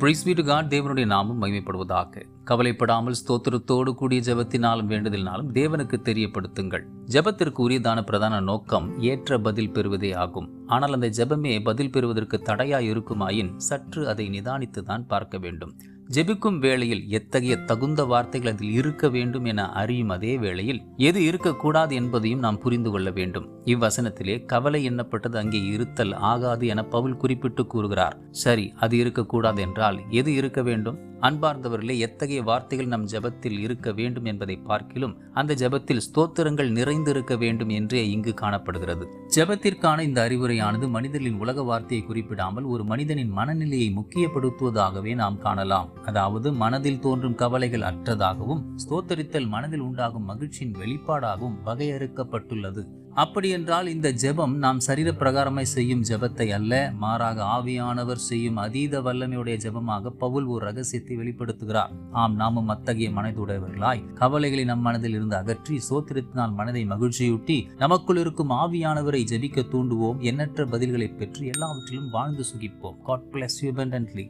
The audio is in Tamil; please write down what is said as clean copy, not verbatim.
Price B to God. தேவனுடைய நாமம் மகிமைப்படுவதாக. கவலைப்படாமல் ஸ்தோத்திரத்தோடு கூடிய ஜெபத்தினாலும் வேண்டுதலினாலும் தேவனுக்கு தெரியப்படுத்துங்கள். ஜெபத்திற்கு உரியதான பிரதான நோக்கம் ஏற்ற பதில் பெறுவதே ஆகும். ஆனால் அந்த ஜெபமே பதில் பெறுவதற்கு தடையாய் இருக்குமாயின் சற்று அதை நிதானித்துதான் பார்க்க வேண்டும். ஜெபிக்கும் வேளையில் எத்தகைய தகுந்த வார்த்தைகள் அதில் இருக்க வேண்டும் என அறியும் அதே வேளையில் எது இருக்கக்கூடாது என்பதையும் நாம் புரிந்து கொள்ள வேண்டும். இவ்வசனத்திலே கவலை எண்ணப்பட்டது அங்கே இருத்தல் ஆகாது என பவுல் குறிப்பிட்டு கூறுகிறார். சரி, அது இருக்கக்கூடாது என்றால் எது இருக்க வேண்டும்? அன்பார்ந்தவர்களே, எத்தகைய வார்த்தைகள் நம் ஜெபத்தில் இருக்க வேண்டும் என்பதை பார்க்கிலும் அந்த ஜெபத்தில் ஸ்தோத்திரங்கள் நிறைந்திருக்க வேண்டும் என்றே இங்கு காணப்படுகிறது. ஜெபத்திற்கான இந்த அறிவுரையானது மனிதர்களின் உலக வார்த்தையை குறிப்பிடாமல் ஒரு மனிதனின் மனநிலையை முக்கியப்படுத்துவதாகவே நாம் காணலாம். அதாவது மனதில் தோன்றும் கவலைகள் அற்றதாகவும் ஸ்தோத்தரித்தல் மனதில் உண்டாகும் மகிழ்ச்சியின் வெளிப்பாடாகவும் வகையறுக்கப்பட்டுள்ளது. அப்படியென்றால் இந்த ஜெபம் நாம் சரீர பிரகாரமாய் செய்யும் ஜெபத்தை அல்ல, மாறாக ஆவியானவர் செய்யும் அதீத வல்லமையுடைய ஜெபமாக பவுல் ஒரு ரகசியத்தை வெளிப்படுத்துகிறார். நாமும் அத்தகைய மனதுடையவர்களாய் கவலைகளை நம் மனதில் இருந்து அகற்றி சோத்திரத்தினால் மனதை மகிழ்ச்சியூட்டி நமக்குள் இருக்கும் ஆவியானவரை ஜெபிக்க தூண்டுவோம். எண்ணற்ற பதில்களை பெற்று எல்லாவற்றிலும் வாழ்ந்து சுகிப்போம். God bless you abundantly.